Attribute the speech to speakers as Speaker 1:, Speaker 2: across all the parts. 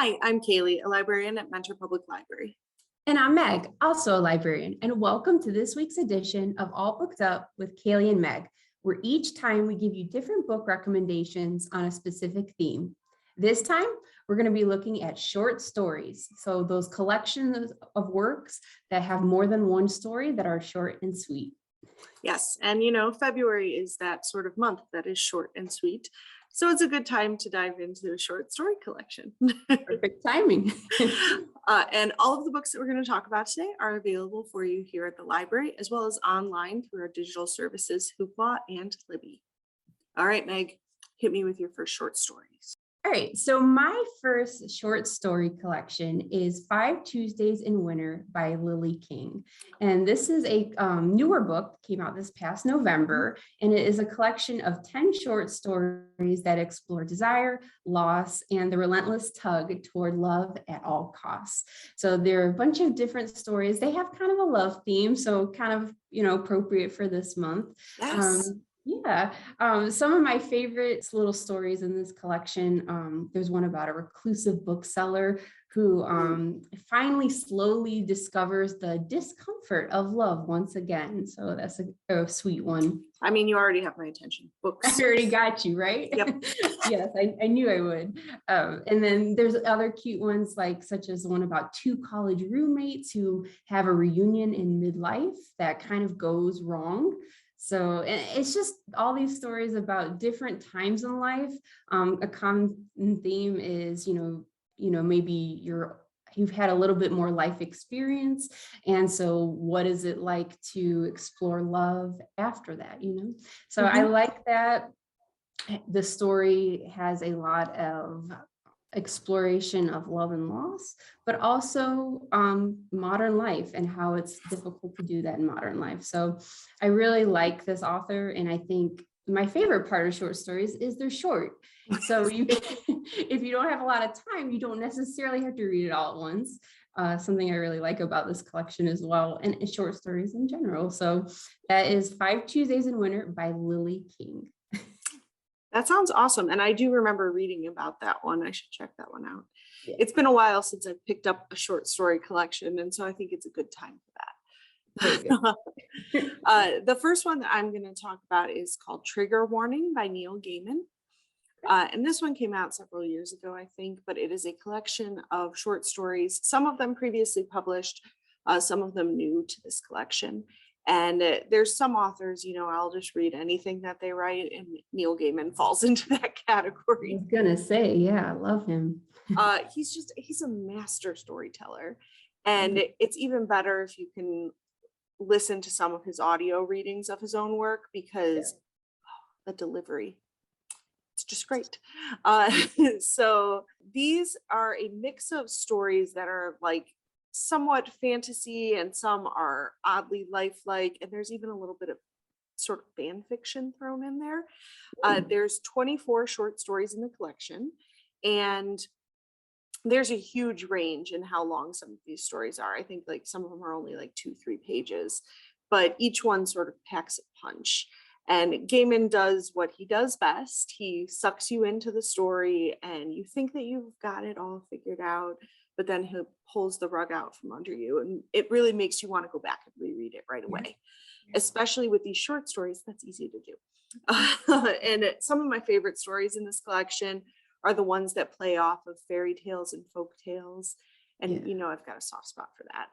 Speaker 1: Hi, I'm Cailey, a librarian at Mentor Public Library.
Speaker 2: And I'm Meg, also a librarian, and welcome to this week's edition of All Booked Up with Cailey and Meg, where each time we give you different book recommendations on a specific theme. This time, we're going to be looking at short stories. So those collections of works that have more than one story that are short and sweet.
Speaker 1: Yes, and February is that sort of month that is short and sweet. So it's a good time to dive into a short story collection.
Speaker 2: Perfect timing.
Speaker 1: And all of the books that we're going to talk about today are available for you here at the library, as well as online through our digital services, Hoopla and Libby. All right, Meg, hit me with your first short stories.
Speaker 2: All right, so my first short story collection is 5 Tuesdays in Winter by Lily King. And this is a newer book, came out this past November, and it is a collection of 10 short stories that explore desire, loss, and the relentless tug toward love at all costs. So there are a bunch of different stories. They have kind of a love theme, so kind of, appropriate for this month.
Speaker 1: Yes.
Speaker 2: Some of my favorite little stories in this collection, there's one about a reclusive bookseller who finally slowly discovers the discomfort of love once again. So that's a sweet one.
Speaker 1: I mean, you already have my attention. Books.
Speaker 2: I already got you, right?
Speaker 1: Yep.
Speaker 2: Yes, I knew I would. And then there's other cute ones, such as one about 2 college roommates who have a reunion in midlife that kind of goes wrong. So it's just all these stories about different times in life. A common theme is, maybe you've had a little bit more life experience. And so what is it like to explore love after that, So I like that the story has a lot of exploration of love and loss, but also modern life and how it's difficult to do that in modern life. So I really like this author, and I think my favorite part of short stories is they're short. So if you don't have a lot of time, you don't necessarily have to read it all at once. Something I really like about this collection as well, and short stories in general. So that is 5 Tuesdays in Winter by Lily King.
Speaker 1: That sounds awesome. And I do remember reading about that one. I should check that one out.
Speaker 2: Yeah.
Speaker 1: It's been a while since I've picked up a short story collection, and so I think it's a good time for that. The first one that I'm going to talk about is called Trigger Warning by Neil Gaiman. And this one came out several years ago, I think, but it is a collection of short stories, some of them previously published, some of them new to this collection. And there's some authors, I'll just read anything that they write, and Neil Gaiman falls into that category.
Speaker 2: I was gonna say, yeah, I love him.
Speaker 1: He's a master storyteller. And it's even better if you can listen to some of his audio readings of his own work, because the delivery, it's just great. So these are a mix of stories that are somewhat fantasy, and some are oddly lifelike, and there's even a little bit of sort of fan fiction thrown in there. There's 24 short stories in the collection, and there's a huge range in how long some of these stories are. I think some of them are only 2-3 pages, but each one sort of packs a punch. And Gaiman does what he does best. He sucks you into the story, and you think that you've got it all figured out, but then he pulls the rug out from under you, and it really makes you want to go back and reread it right away. Especially with these short stories, that's easy to do. And some of my favorite stories in this collection are the ones that play off of fairy tales and folk tales. And I've got a soft spot for that.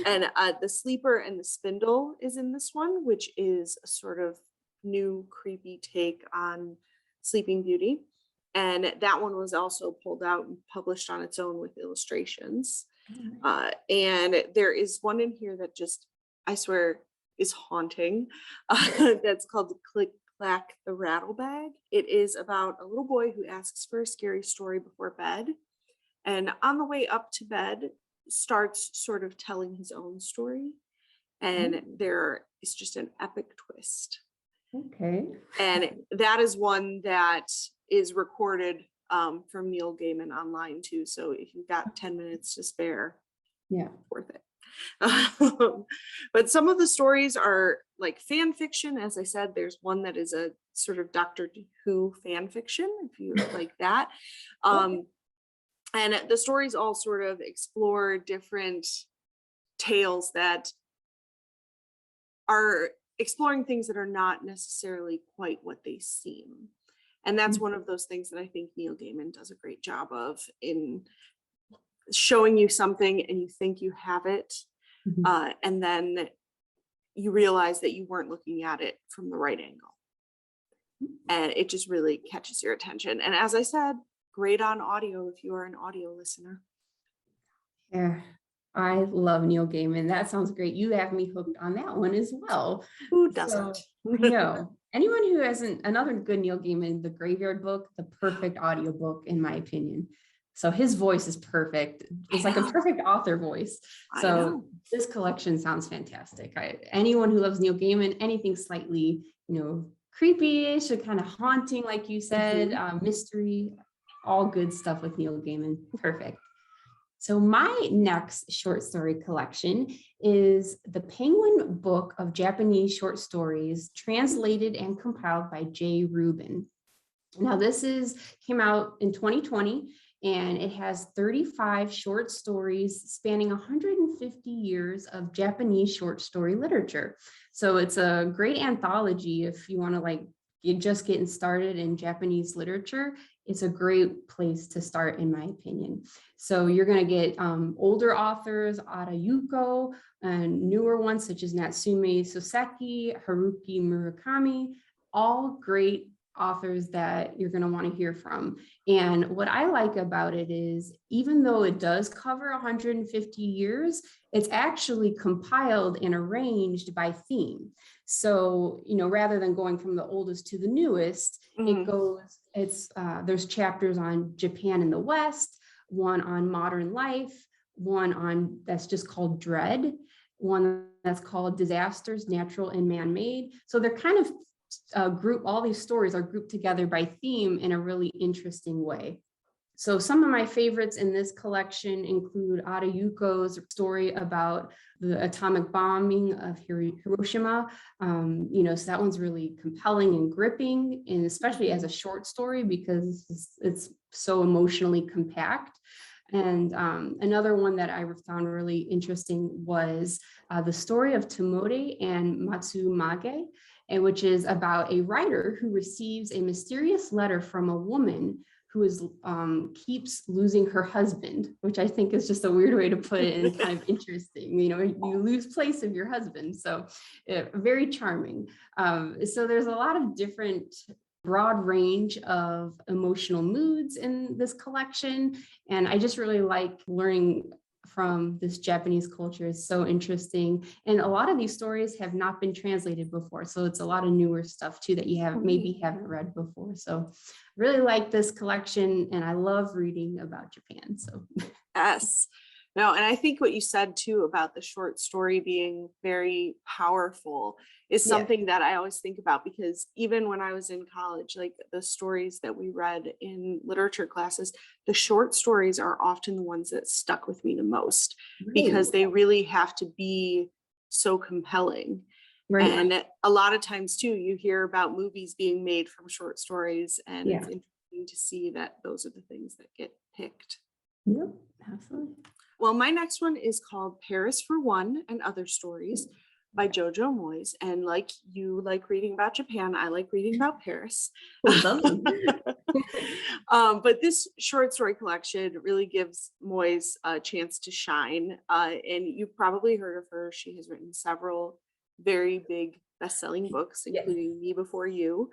Speaker 1: And The Sleeper and the Spindle is in this one, which is a sort of new creepy take on Sleeping Beauty. And that one was also pulled out and published on its own with illustrations. And there is one in here that just, I swear, is haunting. That's called Click Clack the Rattle Bag. It is about a little boy who asks for a scary story before bed. And on the way up to bed, starts sort of telling his own story. And there is just an epic twist.
Speaker 2: Okay.
Speaker 1: And that is one that is recorded from Neil Gaiman online too. So if you've got 10 minutes to spare, worth it. But some of the stories are fan fiction. As I said, there's one that is a sort of Doctor Who fan fiction, if you like that. And the stories all sort of explore different tales that are exploring things that are not necessarily quite what they seem. And that's one of those things that I think Neil Gaiman does a great job of, in showing you something and you think you have it, and then you realize that you weren't looking at it from the right angle. And it just really catches your attention. And as I said, great on audio if you are an audio listener.
Speaker 2: Yeah, I love Neil Gaiman. That sounds great. You have me hooked on that one as well.
Speaker 1: Who doesn't?
Speaker 2: I know. Anyone who hasn't, another good Neil Gaiman, The Graveyard Book, the perfect audiobook, in my opinion. So his voice is perfect. It's like a perfect author voice. So this collection sounds fantastic. Anyone who loves Neil Gaiman, anything slightly, creepy-ish or kind of haunting, like you said, mystery, all good stuff with Neil Gaiman. Perfect. So my next short story collection is the Penguin Book of Japanese Short Stories, translated and compiled by J. Rubin. Now this came out in 2020, and it has 35 short stories spanning 150 years of Japanese short story literature. So it's a great anthology if you want to you're just getting started in Japanese literature. It's a great place to start, in my opinion. So you're going to get older authors, Ada Yuko, and newer ones such as Natsume Soseki, Haruki Murakami, all great authors that you're going to want to hear from. And what I like about it is, even though it does cover 150 years, it's actually compiled and arranged by theme. So, rather than going from the oldest to the newest, there's chapters on Japan in the West, one on modern life, one that's just called Dread, one that's called Disasters, Natural and Man-Made. So they're kind of all these stories are grouped together by theme in a really interesting way. So some of my favorites in this collection include Ada Yuko's story about the atomic bombing of Hiroshima. So that one's really compelling and gripping, and especially as a short story because it's so emotionally compact. And another one that I found really interesting was the story of Tomode and Matsumage, which is about a writer who receives a mysterious letter from a woman who keeps losing her husband, which I think is just a weird way to put it and kind of interesting. You lose place of your husband. So very charming. So there's a lot of different broad range of emotional moods in this collection. And I just really like learning from this Japanese culture. Is so interesting. And a lot of these stories have not been translated before. So it's a lot of newer stuff too that you maybe haven't read before. So really like this collection, and I love reading about Japan. So
Speaker 1: yes. No, and I think what you said too about the short story being very powerful is something that I always think about, because even when I was in college, like the stories that we read in literature classes, the short stories are often the ones that stuck with me the most, because they really have to be so compelling. Right. And a lot of times too, you hear about movies being made from short stories, and it's interesting to see that those are the things that get picked.
Speaker 2: Yep, absolutely.
Speaker 1: Well, my next one is called Paris for One and Other Stories by Jojo Moyes. And like you like reading about Japan, I like reading about Paris. But this short story collection really gives Moyes a chance to shine. And you've probably heard of her. She has written several very big best-selling books, including Me Before You.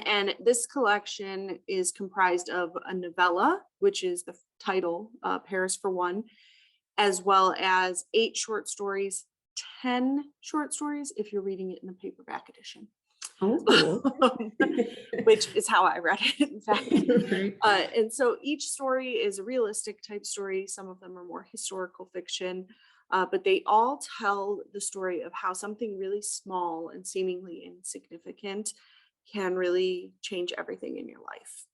Speaker 1: And this collection is comprised of a novella, which is the title, Paris for One, as well as 8 short stories, 10 short stories if you're reading it in the paperback edition. Which is how I read it, in fact. And so each story is a realistic type story. Some of them are more historical fiction, but they all tell the story of how something really small and seemingly insignificant can really change everything in your life.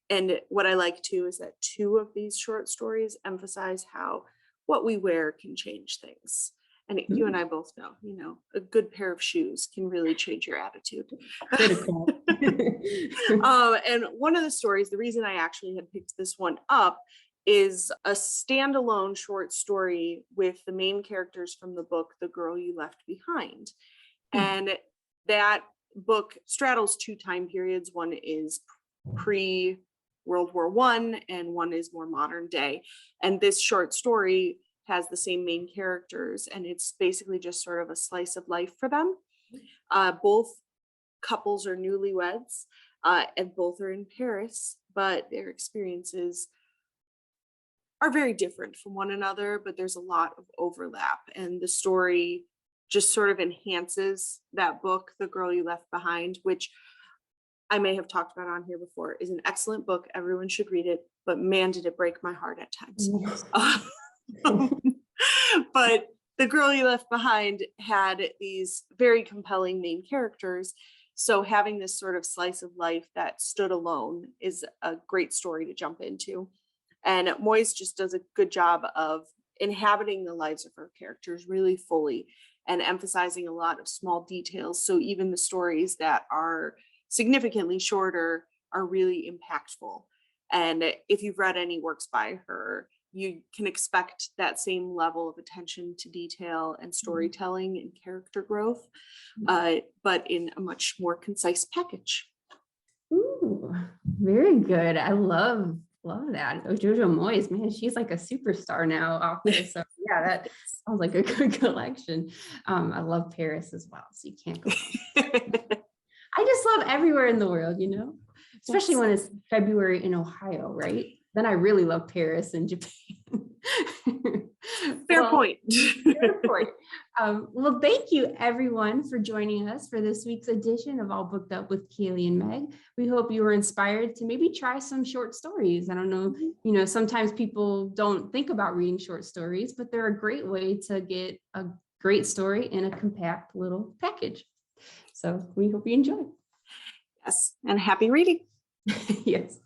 Speaker 1: And what I like too is that 2 of these short stories emphasize how what we wear can change things. And you and I both know, you know, a good pair of shoes can really change your attitude.
Speaker 2: Critical.
Speaker 1: And one of the stories, the reason I actually had picked this one up is a standalone short story with the main characters from the book, The Girl You Left Behind. And that book straddles two time periods. One is pre World War I, and one is more modern day. And this short story has the same main characters, and it's basically just sort of a slice of life for them. Both couples are newlyweds, and both are in Paris, but their experiences are very different from one another, but there's a lot of overlap. And the story just sort of enhances that book, The Girl You Left Behind, which I may have talked about on here before, is an excellent book. Everyone should read it, but man, did it break my heart at times. But The Girl You Left Behind had these very compelling main characters. So having this sort of slice of life that stood alone is a great story to jump into. And Moyes just does a good job of inhabiting the lives of her characters really fully and emphasizing a lot of small details. So even the stories that are significantly shorter are really impactful. And if you've read any works by her, you can expect that same level of attention to detail and storytelling and character growth, but in a much more concise package.
Speaker 2: Ooh, very good. I love that. Oh, Jojo Moyes, man, she's like a superstar now out there. So yeah, that sounds like a good collection. I love Paris as well, so you can't go wrong. I just love everywhere in the world, you know, especially when it's February in Ohio, right? Then I really love Paris and Japan.
Speaker 1: Fair point.
Speaker 2: Fair point. Well, thank you everyone for joining us for this week's edition of All Booked Up with Cailey and Meg. We hope you were inspired to maybe try some short stories. I don't know, you know, sometimes people don't think about reading short stories, but they're a great way to get a great story in a compact little package. So we hope you enjoy.
Speaker 1: Yes, and happy reading.
Speaker 2: Yes.